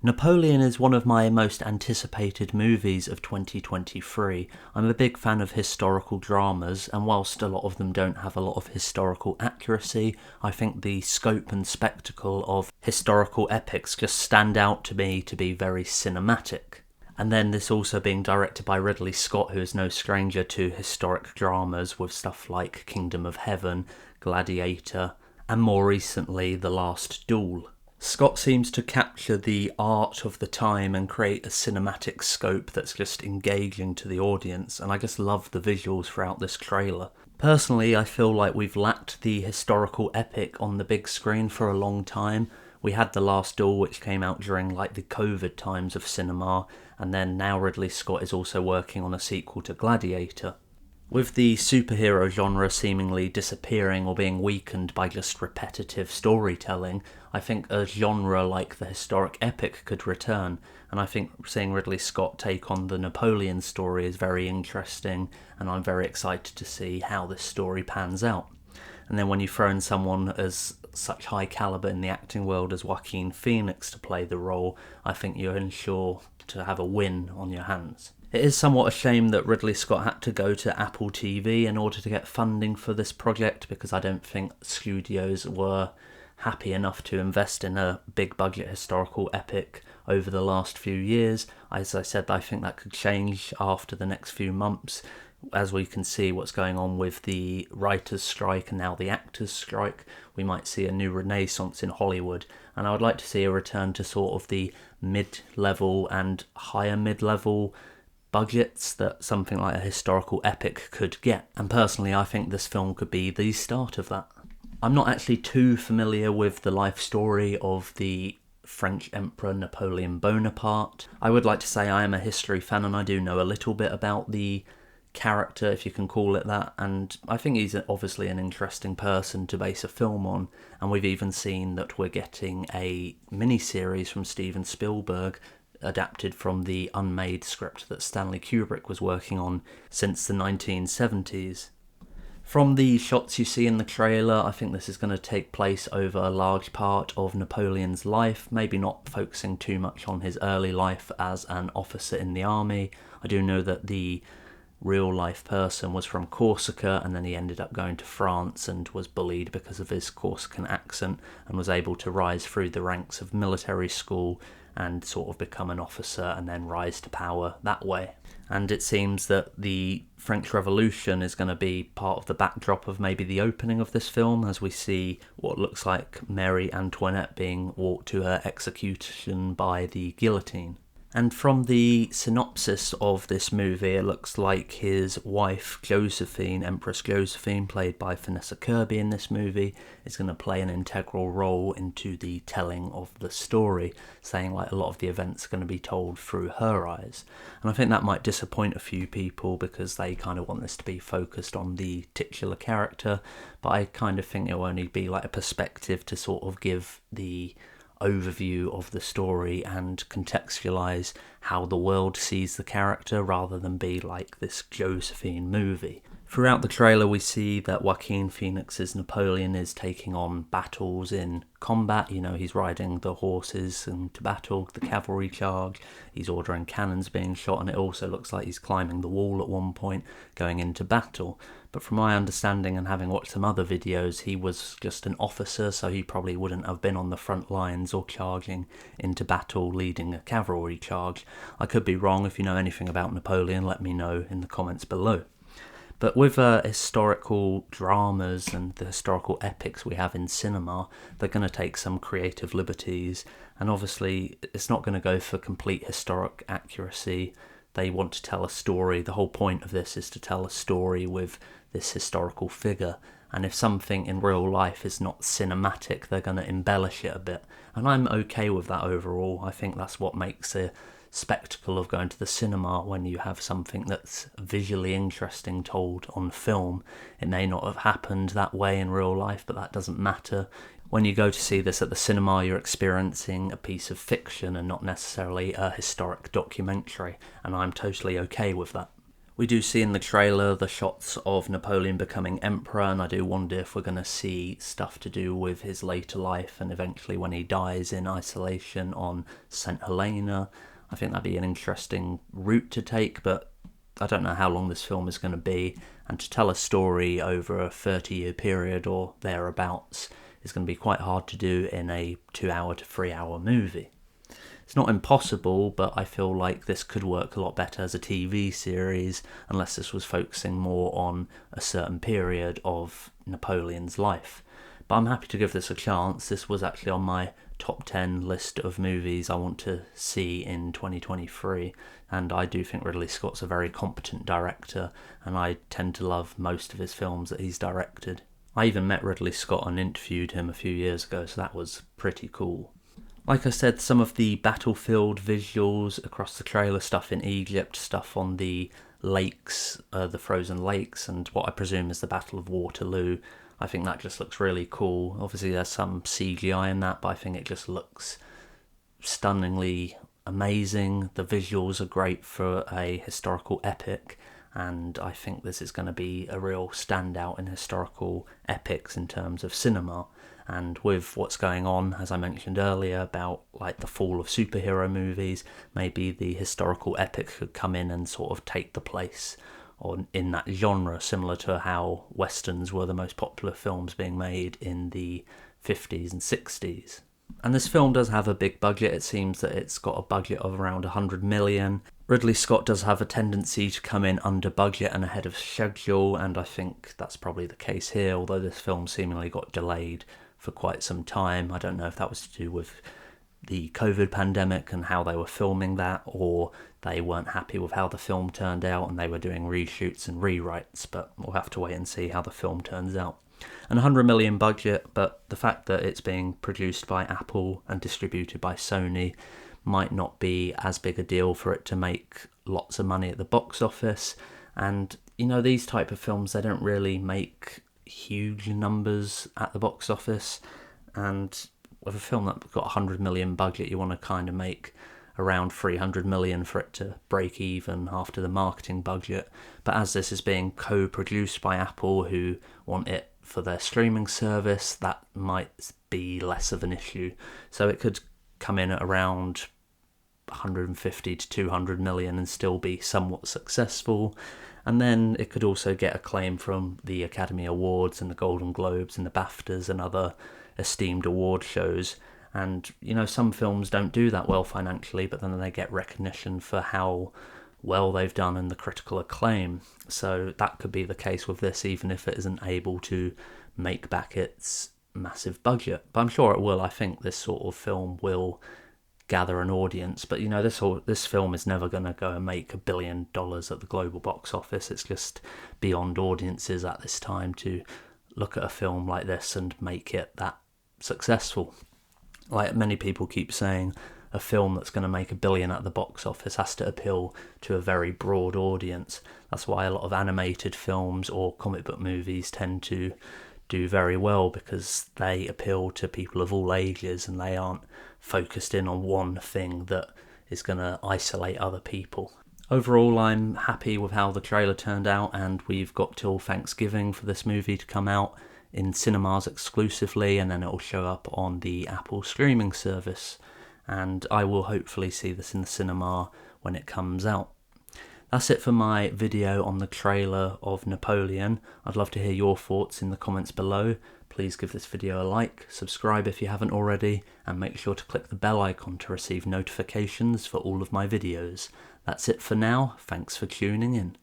Napoleon is one of my most anticipated movies of 2023. I'm a big fan of historical dramas, and whilst a lot of them don't have a lot of historical accuracy, I think the scope and spectacle of historical epics just stand out to me to be very cinematic. And then this also being directed by Ridley Scott, who is no stranger to historic dramas with stuff like Kingdom of Heaven, Gladiator, and more recently The Last Duel. Scott seems to capture the art of the time and create a cinematic scope that's just engaging to the audience, and I just love the visuals throughout this trailer. Personally, I feel like we've lacked the historical epic on the big screen for a long time. We had The Last Duel, which came out during like the COVID times of cinema, and then now Ridley Scott is also working on a sequel to Gladiator. With the superhero genre seemingly disappearing or being weakened by just repetitive storytelling, I think a genre like the historic epic could return, and I think seeing Ridley Scott take on the Napoleon story is very interesting, and I'm very excited to see how this story pans out. And then when you throw in someone as such high calibre in the acting world as Joaquin Phoenix to play the role, I think you're in sure to have a win on your hands. It is somewhat a shame that Ridley Scott had to go to Apple TV in order to get funding for this project, because I don't think studios were happy enough to invest in a big budget historical epic over the last few years. As I said, I think that could change after the next few months, as we can see what's going on with the writers' strike and now the actors' strike. We might see a new renaissance in Hollywood, and I would like to see a return to sort of the mid-level and higher mid-level budgets that something like a historical epic could get. And personally, I think this film could be the start of that. I'm not actually too familiar with the life story of the French Emperor Napoleon Bonaparte. I would like to say I am a history fan and I do know a little bit about the character, if you can call it that, and I think he's obviously an interesting person to base a film on, and we've even seen that we're getting a mini-series from Steven Spielberg adapted from the unmade script that Stanley Kubrick was working on since the 1970s. From the shots you see in the trailer, I think this is going to take place over a large part of Napoleon's life, maybe not focusing too much on his early life as an officer in the army. I do know that the real life person was from Corsica, and then he ended up going to France and was bullied because of his Corsican accent and was able to rise through the ranks of military school and sort of become an officer and then rise to power that way. And it seems that the French Revolution is going to be part of the backdrop of maybe the opening of this film, as we see what looks like Mary Antoinette being walked to her execution by the guillotine. And from the synopsis of this movie, it looks like his wife Josephine, Empress Josephine, played by Vanessa Kirby in this movie, is going to play an integral role into the telling of the story, saying like a lot of the events are going to be told through her eyes. And I think that might disappoint a few people because they kind of want this to be focused on the titular character, but I kind of think it'll only be like a perspective to sort of give the overview of the story and contextualize how the world sees the character rather than be like this Josephine movie. Throughout the trailer we see that Joaquin Phoenix's Napoleon is taking on battles in combat. You know, he's riding the horses into battle, the cavalry charge, he's ordering cannons being shot, and it also looks like he's climbing the wall at one point, going into battle. But from my understanding and having watched some other videos, he was just an officer, so he probably wouldn't have been on the front lines or charging into battle leading a cavalry charge. I could be wrong. If you know anything about Napoleon, let me know in the comments below. But with historical dramas and the historical epics we have in cinema, they're going to take some creative liberties, and obviously it's not going to go for complete historic accuracy. They want to tell a story. The whole point of this is to tell a story with this historical figure, and if something in real life is not cinematic, they're going to embellish it a bit, and I'm okay with that overall. I think that's what makes a spectacle of going to the cinema, when you have something that's visually interesting told on film. It may not have happened that way in real life, but that doesn't matter. When you go to see this at the cinema, you're experiencing a piece of fiction and not necessarily a historic documentary, and I'm totally okay with that. We do see in the trailer the shots of Napoleon becoming emperor, and I do wonder if we're going to see stuff to do with his later life and eventually when he dies in isolation on St. Helena. I think that'd be an interesting route to take, but I don't know how long this film is going to be, and to tell a story over a 30-year period or thereabouts is going to be quite hard to do in a 2-hour to 3-hour movie. It's not impossible, but I feel like this could work a lot better as a TV series unless this was focusing more on a certain period of Napoleon's life. But I'm happy to give this a chance. This was actually on my top 10 list of movies I want to see in 2023, and I do think Ridley Scott's a very competent director, and I tend to love most of his films that he's directed. I even met Ridley Scott and interviewed him a few years ago, so that was pretty cool. Like I said, some of the battlefield visuals across the trailer, stuff in Egypt, stuff on the lakes, the frozen lakes, and what I presume is the Battle of Waterloo, I think that just looks really cool. Obviously there's some CGI in that, but I think it just looks stunningly amazing. The visuals are great for a historical epic, and I think this is going to be a real standout in historical epics in terms of cinema. And with what's going on, as I mentioned earlier, about like the fall of superhero movies, maybe the historical epic could come in and sort of take the place in that genre, similar to how westerns were the most popular films being made in the 50s and 60s. And this film does have a big budget. It seems that it's got a budget of around 100 million. Ridley Scott does have a tendency to come in under budget and ahead of schedule, and I think that's probably the case here, although this film seemingly got delayed for quite some time. I don't know if that was to do with the COVID pandemic and how they were filming that, or they weren't happy with how the film turned out and they were doing reshoots and rewrites, but we'll have to wait and see how the film turns out. An 100 million budget, but the fact that it's being produced by Apple and distributed by Sony might not be as big a deal for it to make lots of money at the box office. And you know, these type of films, they don't really make huge numbers at the box office, and with a film that's got 100 million budget, you want to kind of make around 300 million for it to break even after the marketing budget. But as this is being co-produced by Apple, who want it for their streaming service, that might be less of an issue. So it could come in at around 150 to 200 million and still be somewhat successful. And then it could also get acclaim from the Academy Awards and the Golden Globes and the BAFTAs and other esteemed award shows. And, you know, some films don't do that well financially, but then they get recognition for how well they've done and the critical acclaim. So that could be the case with this, even if it isn't able to make back its massive budget. But I'm sure it will. I think this sort of film will gather an audience, but you know, this film is never going to go and make $1 billion at the global box office. It's just beyond audiences at this time to look at a film like this and make it that successful. Like many people keep saying, a film that's going to make $1 billion at the box office has to appeal to a very broad audience. That's why a lot of animated films or comic book movies tend to do very well, because they appeal to people of all ages and they aren't focused in on one thing that is going to isolate other people. Overall, I'm happy with how the trailer turned out, and we've got till Thanksgiving for this movie to come out in cinemas exclusively, and then it will show up on the Apple streaming service, and I will hopefully see this in the cinema when it comes out. That's it for my video on the trailer of Napoleon. I'd love to hear your thoughts in the comments below. Please give this video a like, subscribe if you haven't already, and make sure to click the bell icon to receive notifications for all of my videos. That's it for now. Thanks for tuning in.